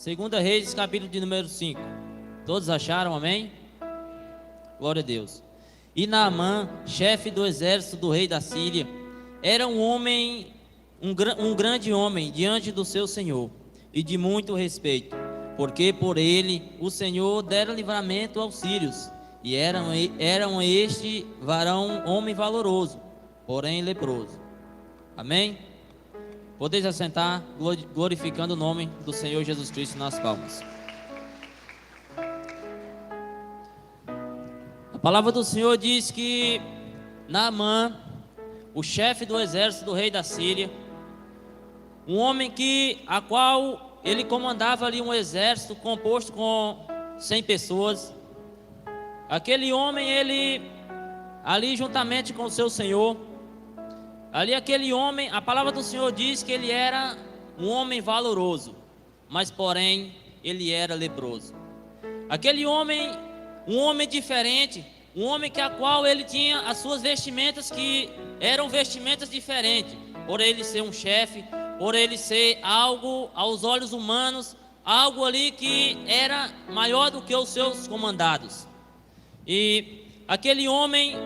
Segunda Reis, capítulo de número 5. Todos acharam, amém? Glória a Deus. E Naamã, chefe do exército do rei da Síria, era um homem, um grande homem diante do seu senhor, e de muito respeito, porque por ele o Senhor dera livramento aos sírios, e eram este varão homem valoroso, porém leproso. Amém? Podeis assentar, glorificando o nome do Senhor Jesus Cristo nas palmas. A palavra do Senhor diz que Naamã, o chefe do exército do rei da Síria, um homem a qual ele comandava ali um exército composto com 100 pessoas. Aquele homem, ele ali juntamente com o seu senhor, ali aquele homem, a palavra do Senhor diz que ele era um homem valoroso, mas porém ele era leproso. Aquele homem, um homem diferente, um homem a qual ele tinha as suas vestimentas que eram vestimentas diferentes, por ele ser um chefe, por ele ser algo aos olhos humanos, algo ali que era maior do que os seus comandados. E aquele homem,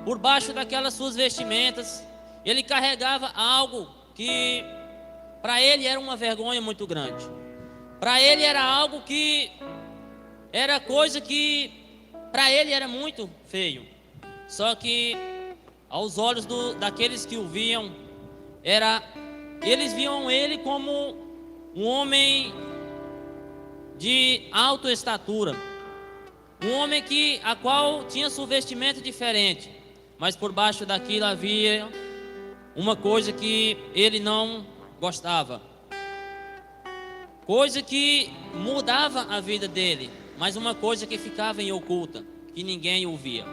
por baixo daquelas suas vestimentas, ele carregava algo que para ele era uma vergonha muito grande. Para ele era algo que era coisa que para ele era muito feio. Só que aos olhos daqueles que o viam, eles viam ele como um homem de alta estatura, um homem a qual tinha sua vestimenta diferente, mas por baixo daquilo havia uma coisa que ele não gostava, coisa que mudava a vida dele, mas uma coisa que ficava em oculta, que ninguém ouvia.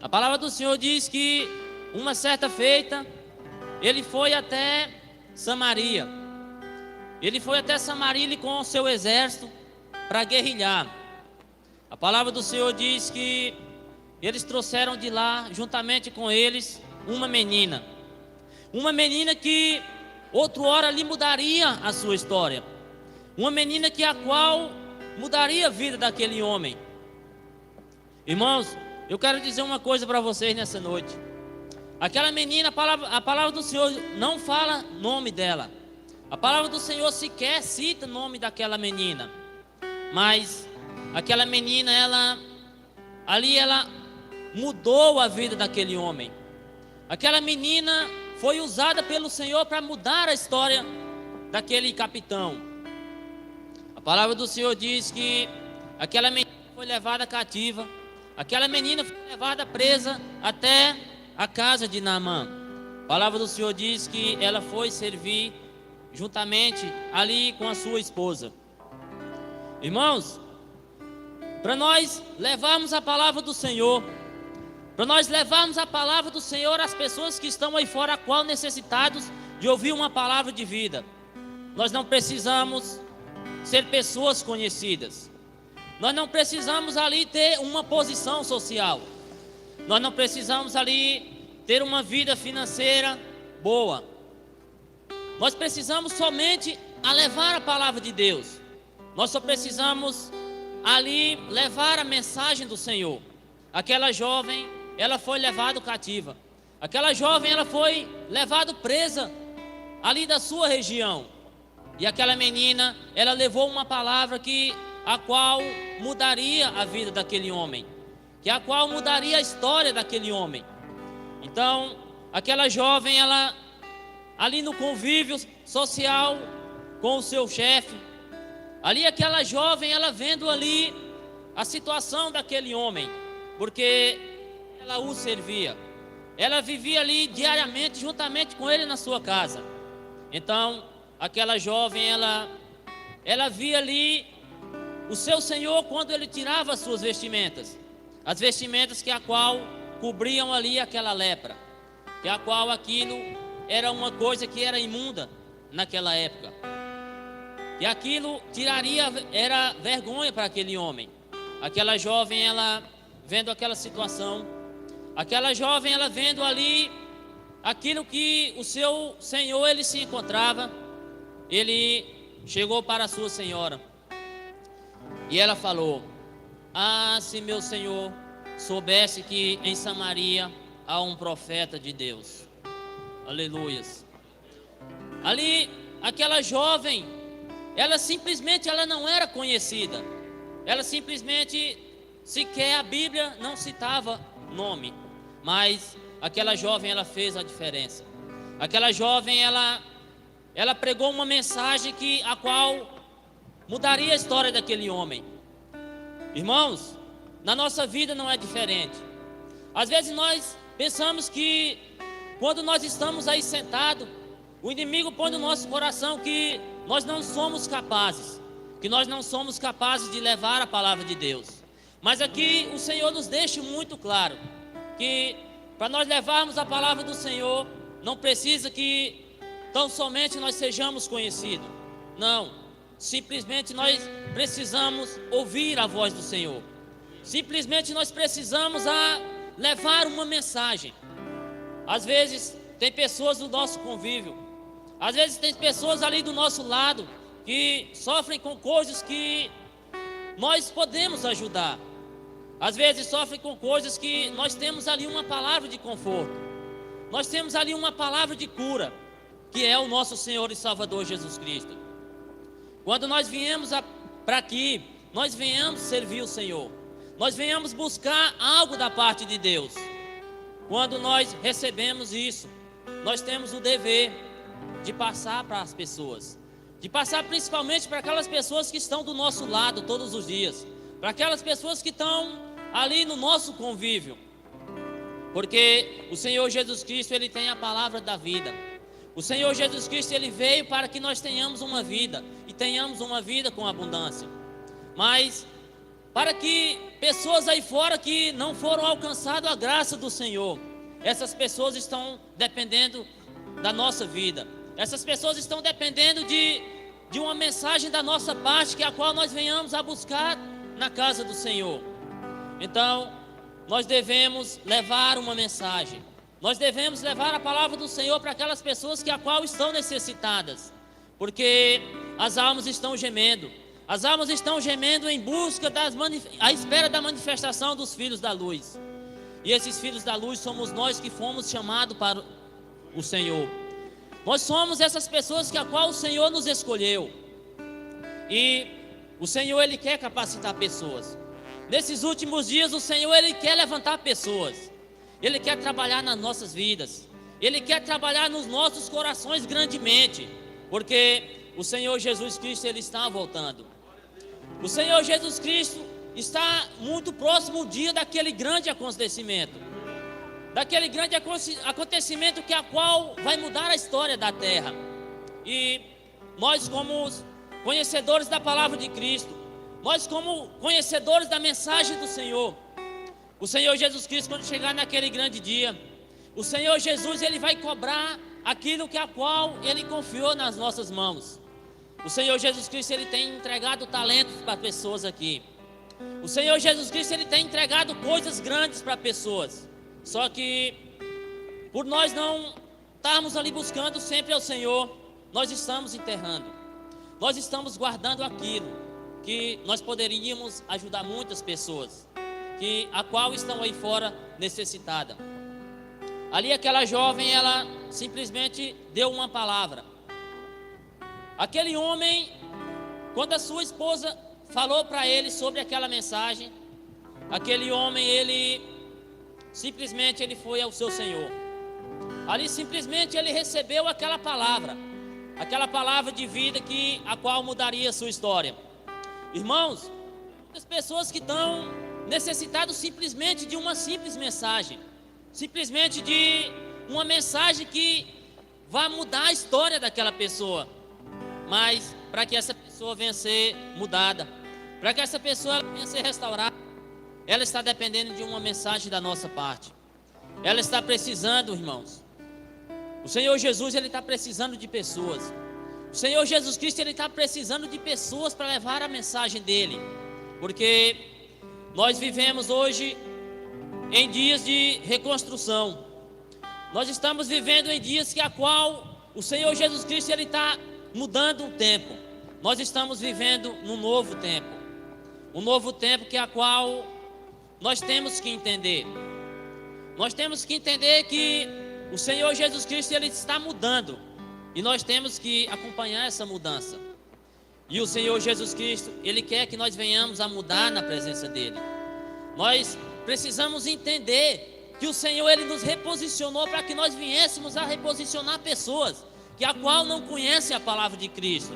A palavra do Senhor diz que uma certa feita ele foi até Samaria. Ele foi até Samaria com o seu exército para guerrilhar. A palavra do Senhor diz que eles trouxeram de lá, juntamente com eles, uma menina. Uma menina que outrora lhe mudaria a sua história. Uma menina a qual mudaria a vida daquele homem. Irmãos, eu quero dizer uma coisa para vocês nessa noite. Aquela menina, a palavra do Senhor não fala nome dela. A palavra do Senhor sequer cita o nome daquela menina. Mas aquela menina, ela mudou a vida daquele homem. Aquela menina foi usada pelo Senhor para mudar a história daquele capitão. A palavra do Senhor diz que aquela menina foi levada cativa. Aquela menina foi levada presa até a casa de Naamã. A palavra do Senhor diz que ela foi servir juntamente ali com a sua esposa. Irmãos, para nós levarmos a palavra do Senhor, para nós levarmos a palavra do Senhor às pessoas que estão aí fora, a qual necessitados de ouvir uma palavra de vida, nós não precisamos ser pessoas conhecidas. Nós não precisamos ali ter uma posição social. Nós não precisamos ali ter uma vida financeira boa. Nós precisamos somente levar a palavra de Deus. Nós só precisamos ali levar a mensagem do Senhor. Aquela jovem, ela foi levada cativa. Aquela jovem, ela foi levada presa ali da sua região. E aquela menina, ela levou uma palavra a qual mudaria a vida daquele homem, a qual mudaria a história daquele homem. Então, aquela jovem, ela ali no convívio social com o seu chefe, ali aquela jovem, ela vendo ali a situação daquele homem, porque ela o servia, ela vivia ali diariamente juntamente com ele na sua casa. Então aquela jovem, ela via ali o seu senhor quando ele tirava as suas vestimentas, as vestimentas a qual cobriam ali aquela lepra, a qual aquilo era uma coisa que era imunda naquela época, e aquilo era vergonha para aquele homem. Aquela jovem, ela vendo aquela situação, aquela jovem, ela vendo ali aquilo que o seu senhor ele se encontrava, ele chegou para a sua senhora e ela falou: ah, se meu senhor soubesse que em Samaria há um profeta de Deus. Aleluias. Ali, aquela jovem, ela simplesmente não era conhecida. Ela simplesmente, sequer a Bíblia não citava nome. Mas aquela jovem, ela fez a diferença. Aquela jovem, ela pregou uma mensagem a qual mudaria a história daquele homem. Irmãos, na nossa vida não é diferente. Às vezes nós pensamos que quando nós estamos aí sentados, o inimigo põe no nosso coração que nós não somos capazes, que nós não somos capazes de levar a palavra de Deus. Mas aqui o Senhor nos deixa muito claro que para nós levarmos a palavra do Senhor, não precisa que tão somente nós sejamos conhecidos. Não, simplesmente nós precisamos ouvir a voz do Senhor. Simplesmente nós precisamos levar uma mensagem. Às vezes tem pessoas do nosso convívio, às vezes tem pessoas ali do nosso lado que sofrem com coisas que nós podemos ajudar. Às vezes sofrem com coisas que nós temos ali uma palavra de conforto. Nós temos ali uma palavra de cura, que é o nosso Senhor e Salvador Jesus Cristo. Quando nós viemos para aqui, nós venhamos servir o Senhor. Nós venhamos buscar algo da parte de Deus. Quando nós recebemos isso, nós temos o dever de passar para as pessoas. De passar principalmente para aquelas pessoas que estão do nosso lado todos os dias. Para aquelas pessoas que estão ali no nosso convívio. Porque o Senhor Jesus Cristo, Ele tem a palavra da vida. O Senhor Jesus Cristo, Ele veio para que nós tenhamos uma vida. E tenhamos uma vida com abundância. Mas para que pessoas aí fora que não foram alcançadas a graça do Senhor, essas pessoas estão dependendo da nossa vida. Essas pessoas estão dependendo de uma mensagem da nossa parte, que a qual nós venhamos a buscar na casa do Senhor. Então, nós devemos levar uma mensagem. Nós devemos levar a palavra do Senhor para aquelas pessoas que a qual estão necessitadas. Porque as almas estão gemendo. As almas estão gemendo em busca à espera da manifestação dos filhos da luz. E esses filhos da luz somos nós que fomos chamados para o Senhor. Nós somos essas pessoas que a qual o Senhor nos escolheu. E o Senhor, Ele quer capacitar pessoas. Nesses últimos dias, o Senhor, Ele quer levantar pessoas. Ele quer trabalhar nas nossas vidas. Ele quer trabalhar nos nossos corações grandemente. Porque o Senhor Jesus Cristo, Ele está voltando. O Senhor Jesus Cristo está muito próximo o dia daquele grande acontecimento. Daquele grande acontecimento que a qual vai mudar a história da terra. E nós, como conhecedores da palavra de Cristo, nós, como conhecedores da mensagem do Senhor, o Senhor Jesus Cristo, quando chegar naquele grande dia, o Senhor Jesus, Ele vai cobrar aquilo que a qual Ele confiou nas nossas mãos. O Senhor Jesus Cristo, Ele tem entregado talentos para pessoas aqui. O Senhor Jesus Cristo, Ele tem entregado coisas grandes para pessoas. Só que, por nós não estarmos ali buscando sempre ao Senhor, nós estamos enterrando. Nós estamos guardando aquilo que nós poderíamos ajudar muitas pessoas, a qual estão aí fora necessitadas. Ali aquela jovem, ela simplesmente deu uma palavra. Aquele homem, quando a sua esposa falou para ele sobre aquela mensagem, aquele homem, ele foi ao seu Senhor. Ali simplesmente ele recebeu aquela palavra de vida a qual mudaria a sua história. Irmãos, as pessoas que estão necessitadas simplesmente de uma simples mensagem, simplesmente de uma mensagem que vai mudar a história daquela pessoa. Mas para que essa pessoa venha a ser mudada, para que essa pessoa venha a ser restaurada, ela está dependendo de uma mensagem da nossa parte. Ela está precisando, irmãos. O Senhor Jesus, Ele está precisando de pessoas. O Senhor Jesus Cristo, Ele está precisando de pessoas para levar a mensagem dEle. Porque nós vivemos hoje em dias de reconstrução. Nós estamos vivendo em dias a qual o Senhor Jesus Cristo, Ele está mudando o tempo. nós estamos vivendo num novo tempo. Um novo tempo que a qual nós temos que entender. Nós temos que entender que o Senhor Jesus Cristo, Ele está mudando. E nós temos que acompanhar essa mudança. E o Senhor Jesus Cristo, Ele quer que nós venhamos a mudar na presença dEle. Nós precisamos entender que o Senhor, Ele nos reposicionou para que nós viéssemos a reposicionar pessoas que a qual não conhecem a palavra de Cristo.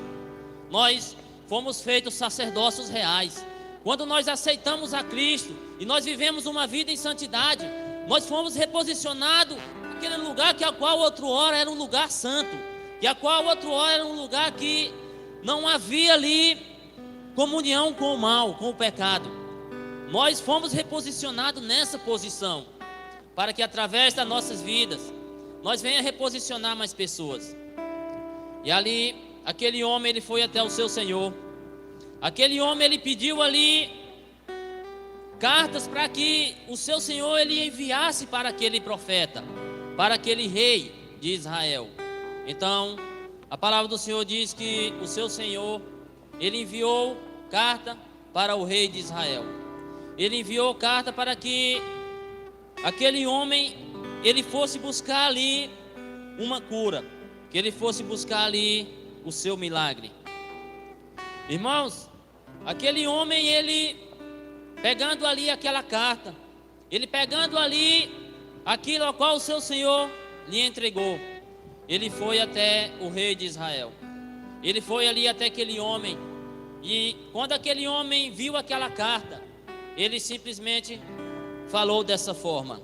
Nós fomos feitos sacerdócios reais. Quando nós aceitamos a Cristo e nós vivemos uma vida em santidade, nós fomos reposicionados naquele lugar que a qual outro hora era um lugar santo, que a qual outro hora era um lugar que não havia ali comunhão com o mal, com o pecado. Nós fomos reposicionados nessa posição, para que através das nossas vidas, nós venha reposicionar mais pessoas. E ali, aquele homem, ele foi até o seu Senhor. Aquele homem, ele pediu ali cartas para que o seu Senhor, ele enviasse para aquele profeta, para aquele rei de Israel. Então, a palavra do Senhor diz que o seu Senhor, ele enviou carta para o rei de Israel. Ele enviou carta para que aquele homem, ele fosse buscar ali uma cura, que ele fosse buscar ali o seu milagre. Irmãos, aquele homem, ele pegando ali aquela carta, ele pegando ali aquilo a qual o seu Senhor lhe entregou, ele foi até o rei de Israel. Ele foi ali até aquele homem, e quando aquele homem viu aquela carta, ele simplesmente falou dessa forma.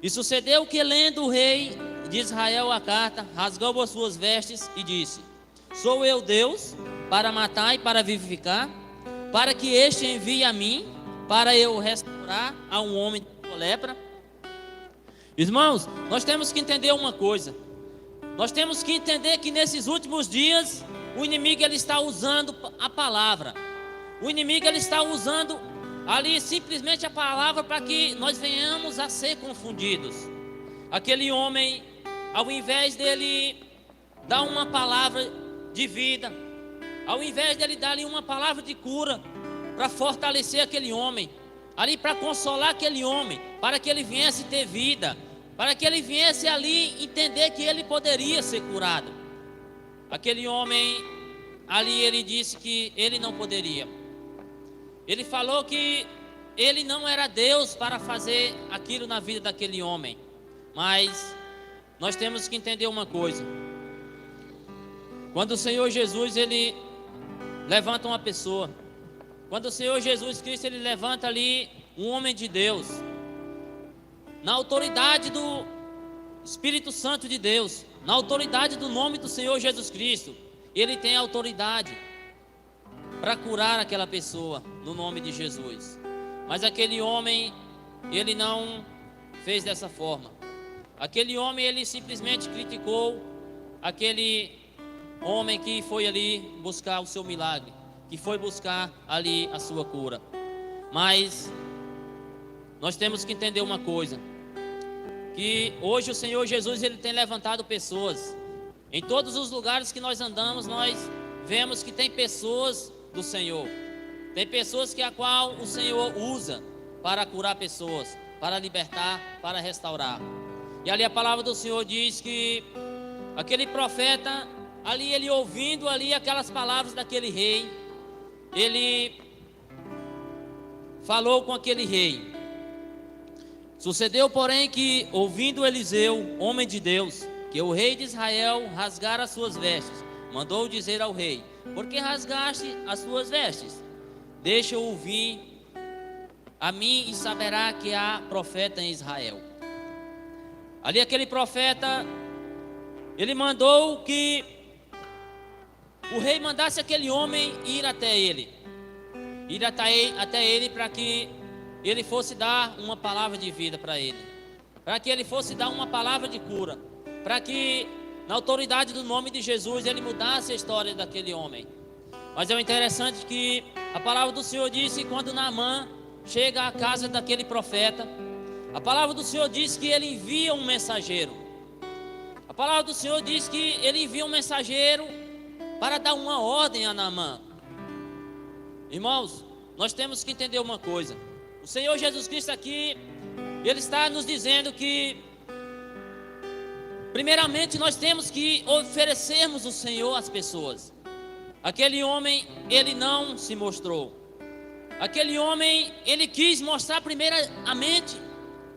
E sucedeu que, lendo o rei de Israel a carta, rasgou as suas vestes e disse: sou eu Deus para matar e para vivificar, para que este envie a mim, para eu restaurar a um homem com lepra? Irmãos, nós temos que entender uma coisa. Nós temos que entender que nesses últimos dias, o inimigo, ele está usando a palavra. O inimigo, ele está usando ali simplesmente a palavra para que nós venhamos a ser confundidos. Aquele homem, ao invés dele dar uma palavra de vida, ao invés dele dar ali uma palavra de cura para fortalecer aquele homem, ali para consolar aquele homem, para que ele viesse ter vida, para que ele viesse ali entender que ele poderia ser curado, aquele homem ali, ele disse que ele não poderia. Ele falou que ele não era Deus para fazer aquilo na vida daquele homem. Mas nós temos que entender uma coisa. Quando o Senhor Jesus, ele levanta uma pessoa, quando o Senhor Jesus Cristo, ele levanta ali um homem de Deus, na autoridade do Espírito Santo de Deus, na autoridade do nome do Senhor Jesus Cristo, ele tem autoridade para curar aquela pessoa no nome de Jesus. Mas aquele homem, ele não fez dessa forma. Aquele homem, ele simplesmente criticou aquele homem que foi ali buscar o seu milagre, que foi buscar ali a sua cura. Mas nós temos que entender uma coisa, que hoje o Senhor Jesus, ele tem levantado pessoas. Em todos os lugares que nós andamos, nós vemos que tem pessoas do Senhor. Tem pessoas que a qual o Senhor usa para curar pessoas, para libertar, para restaurar. E ali a palavra do Senhor diz que aquele profeta, ali ele ouvindo ali aquelas palavras daquele rei, ele falou com aquele rei. Sucedeu, porém, que ouvindo Eliseu, homem de Deus, que o rei de Israel rasgara as suas vestes, mandou dizer ao rei: por que rasgaste as suas vestes? Deixa-o vir a mim e saberá que há profeta em Israel. Ali aquele profeta, ele mandou que o rei mandasse aquele homem ir até ele. Ir até ele para que ele fosse dar uma palavra de vida para ele. Para que ele fosse dar uma palavra de cura. Para que na autoridade do nome de Jesus ele mudasse a história daquele homem. Mas é interessante que a palavra do Senhor disse que quando Naamã chega à casa daquele profeta, a palavra do Senhor diz que ele envia um mensageiro. A palavra do Senhor diz que ele envia um mensageiro para dar uma ordem a Naamã. Irmãos, nós temos que entender uma coisa. O Senhor Jesus Cristo aqui, Ele está nos dizendo que, primeiramente, nós temos que oferecermos o Senhor às pessoas. Aquele homem, ele não se mostrou. Aquele homem, ele quis mostrar primeiramente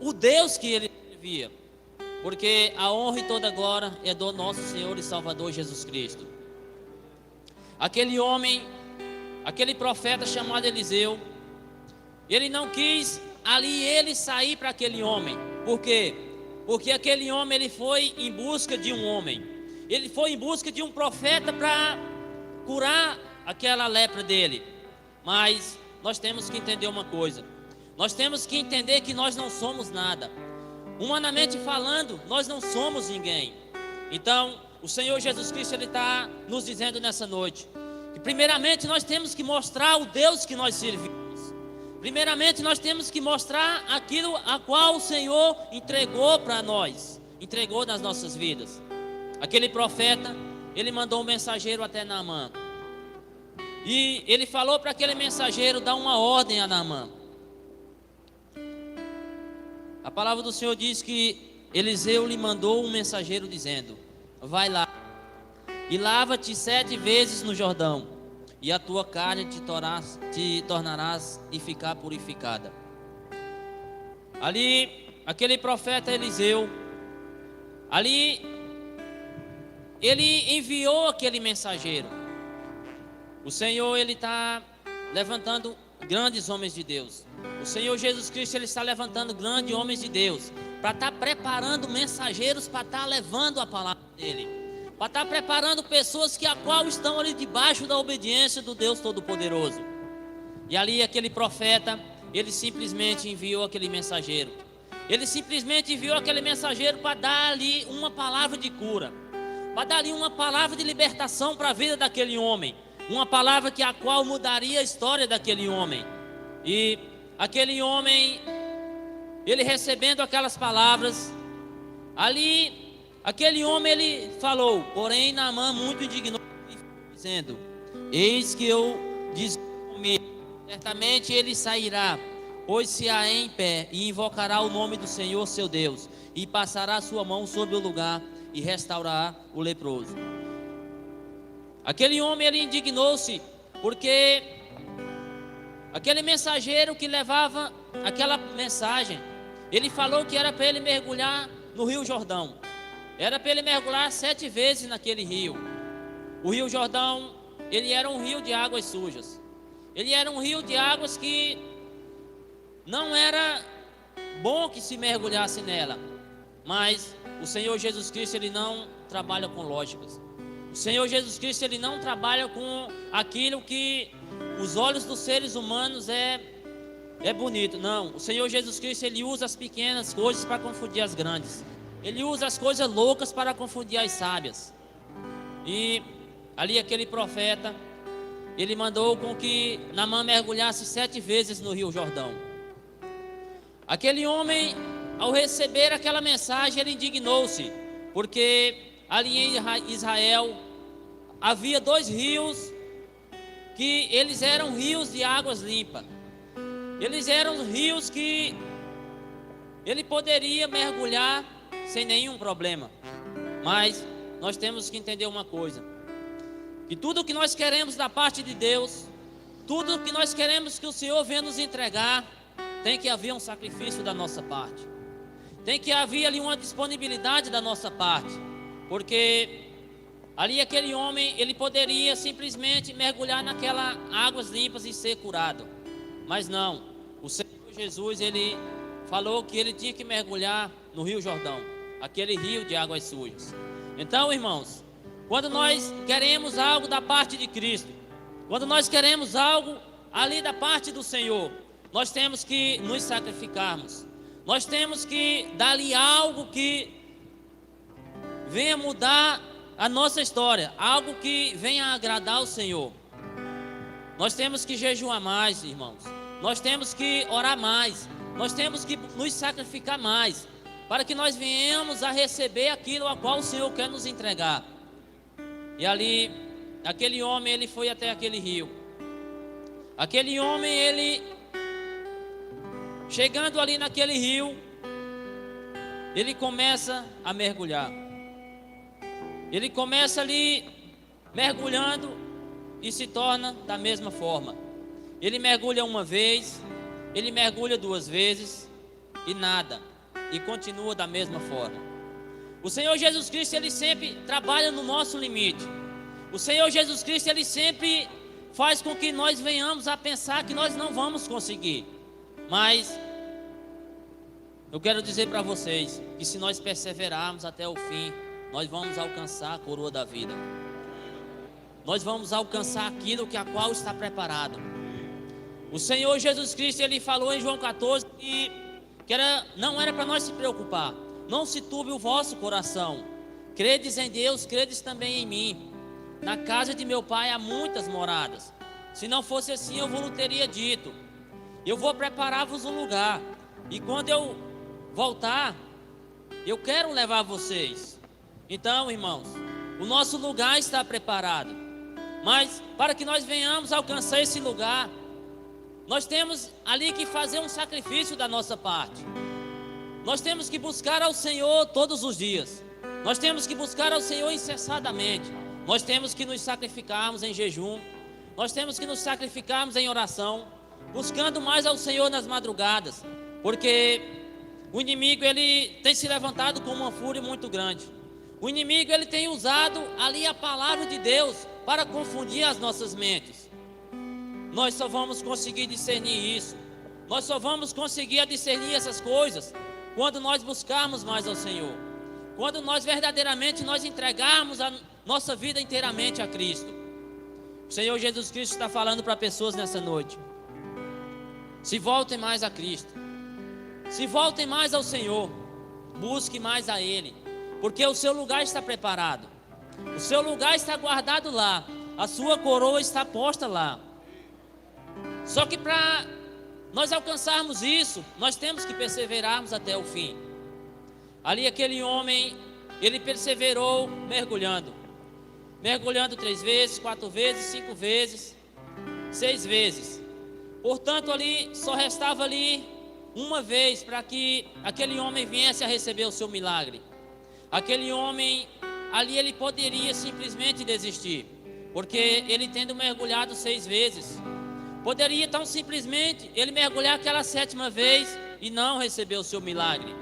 o Deus que ele servia. Porque a honra e toda a glória é do nosso Senhor e Salvador Jesus Cristo. Aquele homem, aquele profeta chamado Eliseu, ele não quis ali ele sair para aquele homem. Por quê? Porque aquele homem, ele foi em busca de um homem. Ele foi em busca de um profeta para curar aquela lepra dele. Mas nós temos que entender uma coisa. Nós temos que entender que nós não somos nada. Humanamente falando, nós não somos ninguém. Então, o Senhor Jesus Cristo, Ele está nos dizendo nessa noite que primeiramente nós temos que mostrar o Deus que nós servimos. Primeiramente nós temos que mostrar aquilo a qual o Senhor entregou para nós, entregou nas nossas vidas. Aquele profeta, ele mandou um mensageiro até Naamã. E ele falou para aquele mensageiro dar uma ordem a Naamã. A palavra do Senhor diz que Eliseu lhe mandou um mensageiro dizendo: vai lá e lava-te 7 vezes no Jordão, e a tua carne te tornarás e ficar purificada. Ali, aquele profeta Eliseu, ali, ele enviou aquele mensageiro. O Senhor, Ele está levantando grandes homens de Deus. O Senhor Jesus Cristo, Ele está levantando grandes homens de Deus, para estar preparando mensageiros, para estar levando a palavra dEle, para estar preparando pessoas que a qual estão ali debaixo da obediência do Deus Todo-Poderoso. E ali aquele profeta, ele simplesmente enviou aquele mensageiro. Ele simplesmente enviou aquele mensageiro para dar ali uma palavra de cura, para dar ali uma palavra de libertação para a vida daquele homem. Uma palavra que a qual mudaria a história daquele homem. E aquele homem, ele recebendo aquelas palavras, ali, aquele homem, ele falou, porém Naamã muito indignou, dizendo: eis que eu digo comigo, certamente ele sairá, pois se há em pé, e invocará o nome do Senhor seu Deus, e passará a sua mão sobre o lugar, e restaurará o leproso. Aquele homem, ele indignou-se, porque aquele mensageiro que levava aquela mensagem, ele falou que era para ele mergulhar no Rio Jordão. Era para ele mergulhar 7 vezes naquele rio. O Rio Jordão, ele era um rio de águas sujas. Ele era um rio de águas que não era bom que se mergulhasse nela. Mas o Senhor Jesus Cristo, Ele não trabalha com lógicas. O Senhor Jesus Cristo, Ele não trabalha com aquilo que os olhos dos seres humanos é bonito. Não, o Senhor Jesus Cristo, Ele usa as pequenas coisas para confundir as grandes. Ele usa as coisas loucas para confundir as sábias. E ali aquele profeta, ele mandou com que Naamã mergulhasse 7 vezes no Rio Jordão. Aquele homem, ao receber aquela mensagem, ele indignou-se, porque ali em Israel havia 2 rios que eles eram rios de águas limpas. Eles eram rios que ele poderia mergulhar sem nenhum problema. Mas nós temos que entender uma coisa, que tudo que nós queremos da parte de Deus, tudo que nós queremos que o Senhor venha nos entregar, tem que haver um sacrifício da nossa parte. Tem que haver ali uma disponibilidade da nossa parte. Porque ali aquele homem, ele poderia simplesmente mergulhar naquelas águas limpas e ser curado. Mas não, o Senhor Jesus, Ele falou que ele tinha que mergulhar no Rio Jordão, aquele rio de águas sujas. Então, irmãos, quando nós queremos algo da parte de Cristo, quando nós queremos algo ali da parte do Senhor, nós temos que nos sacrificarmos. Nós temos que dar-lhe algo que venha mudar a nossa história, algo que venha agradar o Senhor. Nós temos que jejuar mais, irmãos. Nós temos que orar mais. Nós temos que nos sacrificar mais, para que nós venhamos a receber aquilo a qual o Senhor quer nos entregar. E ali, aquele homem, ele foi até aquele rio. Aquele homem, ele, chegando ali naquele rio, ele começa a mergulhar. Ele começa ali mergulhando e se torna da mesma forma. Ele mergulha uma vez, ele mergulha duas vezes e nada, e continua da mesma forma. O Senhor Jesus Cristo, ele sempre trabalha no nosso limite. O Senhor Jesus Cristo, ele sempre faz com que nós venhamos a pensar que nós não vamos conseguir. Mas eu quero dizer para vocês que se nós perseverarmos até o fim, nós vamos alcançar a coroa da vida. Nós vamos alcançar aquilo que a qual está preparado. O Senhor Jesus Cristo, ele falou em João 14 que não era para nós se preocupar. Não se turbe o vosso coração. Credes em Deus, credes também em mim. Na casa de meu pai há muitas moradas. Se não fosse assim, eu vos teria dito. Eu vou preparar-vos um lugar. E quando eu voltar, eu quero levar vocês. Então, irmãos, o nosso lugar está preparado. Mas para que nós venhamos alcançar esse lugar, nós temos ali que fazer um sacrifício da nossa parte. Nós temos que buscar ao Senhor todos os dias. Nós temos que buscar ao Senhor incessantemente. Nós temos que nos sacrificarmos em jejum. Nós temos que nos sacrificarmos em oração, buscando mais ao Senhor nas madrugadas, porque o inimigo, ele tem se levantado com uma fúria muito grande. O inimigo, ele tem usado ali a palavra de Deus para confundir as nossas mentes. Nós só vamos conseguir discernir isso. Nós só vamos conseguir discernir essas coisas quando nós buscarmos mais ao Senhor. Quando nós verdadeiramente nós entregarmos a nossa vida inteiramente a Cristo. O Senhor Jesus Cristo está falando para pessoas nessa noite. Se voltem mais a Cristo. Se voltem mais ao Senhor. Busque mais a Ele. Porque o seu lugar está preparado. O seu lugar está guardado lá. A sua coroa está posta lá. Só que para nós alcançarmos isso, nós temos que perseverarmos até o fim. Ali aquele homem, ele perseverou mergulhando. Mergulhando 3 vezes, 4 vezes, 5 vezes, 6 vezes. Portanto, ali só restava ali uma vez para que aquele homem viesse a receber o seu milagre. Aquele homem, ali ele poderia simplesmente desistir, porque ele tendo mergulhado 6 vezes, poderia tão simplesmente ele mergulhar aquela 7ª vez e não receber o seu milagre.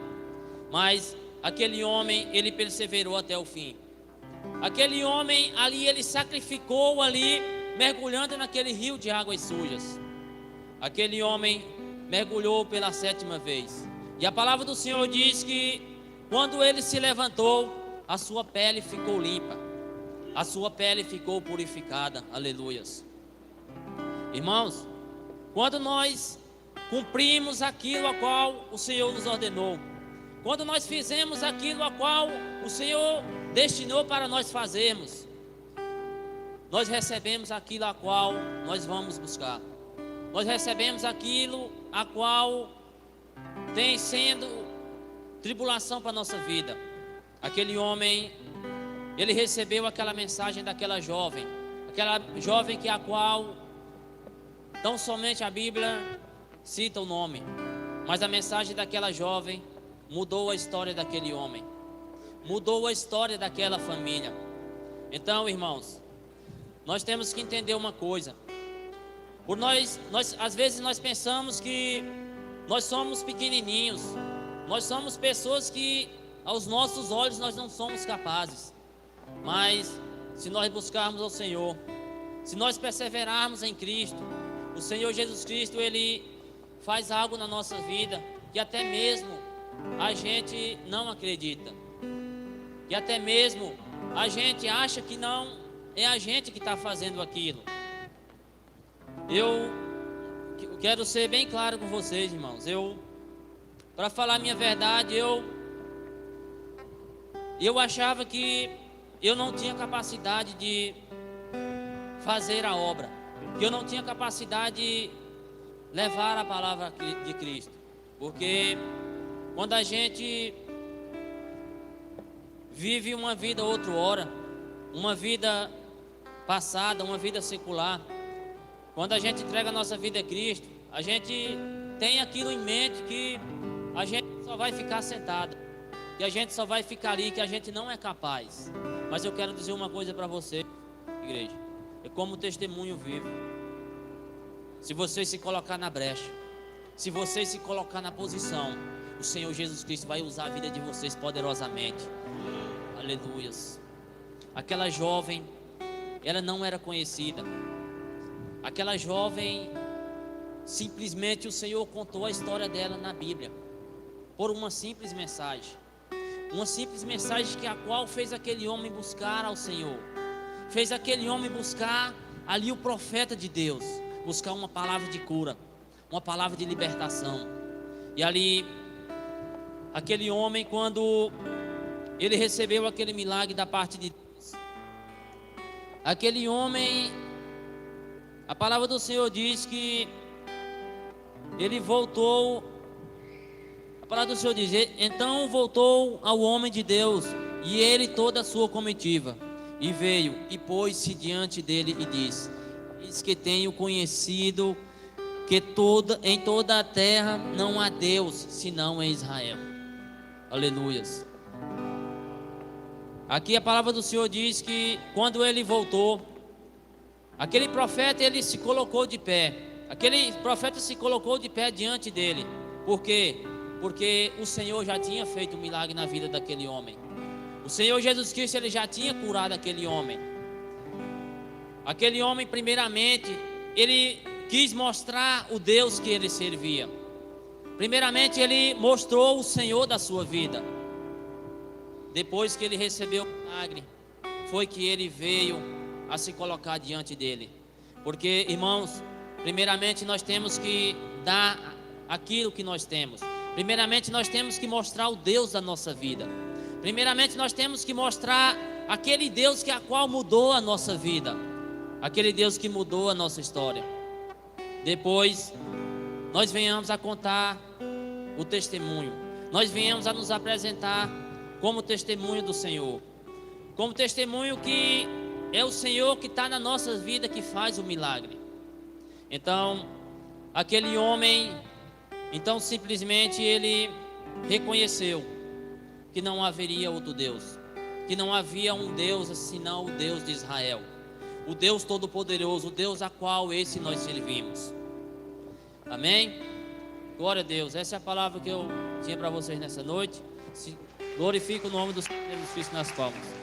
Mas aquele homem, ele perseverou até o fim. Aquele homem ali, ele sacrificou ali, mergulhando naquele rio de águas sujas. Aquele homem mergulhou pela 7ª vez. E a palavra do Senhor diz que quando ele se levantou, a sua pele ficou limpa. A sua pele ficou purificada. Aleluias. Irmãos, quando nós cumprimos aquilo a qual o Senhor nos ordenou, quando nós fizemos aquilo a qual o Senhor destinou para nós fazermos, nós recebemos aquilo a qual nós vamos buscar. Nós recebemos aquilo a qual tem sendo tribulação para a nossa vida. Aquele homem, ele recebeu aquela mensagem daquela jovem que a qual tão somente a Bíblia cita o nome, mas a mensagem daquela jovem mudou a história daquele homem, mudou a história daquela família. Então, irmãos, nós temos que entender uma coisa. Por nós às vezes nós pensamos que nós somos pequenininhos, nós somos pessoas que aos nossos olhos nós não somos capazes. Mas se nós buscarmos ao Senhor, se nós perseverarmos em Cristo, o Senhor Jesus Cristo, Ele faz algo na nossa vida que até mesmo a gente não acredita, e até mesmo a gente acha que não é a gente que está fazendo aquilo. Eu quero ser bem claro com vocês, irmãos. Para falar a minha verdade, eu achava que eu não tinha capacidade de fazer a obra, que eu não tinha capacidade de levar a palavra de Cristo, porque quando a gente vive uma vida outrora, uma vida passada, uma vida secular. Quando a gente entrega a nossa vida a Cristo, a gente tem aquilo em mente que a gente só vai ficar sentado, que a gente só vai ficar ali, que a gente não é capaz. Mas eu quero dizer uma coisa para você, igreja, é como testemunho vivo. Se você se colocar na brecha, se você se colocar na posição, o Senhor Jesus Cristo vai usar a vida de vocês poderosamente. Aleluias. Aquela jovem, ela não era conhecida. Aquela jovem, simplesmente o Senhor contou a história dela na Bíblia, por uma simples mensagem. Uma simples mensagem que a qual fez aquele homem buscar ao Senhor. Fez aquele homem buscar ali o profeta de Deus, buscar uma palavra de cura, uma palavra de libertação. E ali, aquele homem, quando ele recebeu aquele milagre da parte de Deus, aquele homem, a palavra do Senhor diz que ele voltou. A palavra do Senhor diz: então voltou ao homem de Deus, e ele toda a sua comitiva, e veio e pôs-se diante dele e disse: eis que tenho conhecido que em toda a terra não há Deus senão em Israel. Aleluias. Aqui a palavra do Senhor diz que quando ele voltou, aquele profeta, ele se colocou de pé. Aquele profeta se colocou de pé diante dele. Por quê? Porque o Senhor já tinha feito um milagre na vida daquele homem. O Senhor Jesus Cristo, ele já tinha curado aquele homem. Aquele homem, primeiramente, ele quis mostrar o Deus que ele servia. Primeiramente, ele mostrou o Senhor da sua vida. Depois que ele recebeu o milagre, foi que ele veio a se colocar diante dele. Porque, irmãos, primeiramente nós temos que dar aquilo que nós temos. Primeiramente nós temos que mostrar o Deus da nossa vida. Primeiramente nós temos que mostrar aquele Deus que a qual mudou a nossa vida, aquele Deus que mudou a nossa história. Depois nós venhamos a contar o testemunho. Nós venhamos a nos apresentar como testemunho do Senhor, como testemunho que é o Senhor que está na nossa vida que faz o milagre. Então, aquele homem, então simplesmente ele reconheceu que não haveria outro Deus, que não havia um Deus senão o Deus de Israel, o Deus Todo-Poderoso, o Deus a qual esse nós servimos. Amém? Glória a Deus. Essa é a palavra que eu tinha para vocês nessa noite. Glorifique o nome do Senhor Jesus Cristo nas palmas.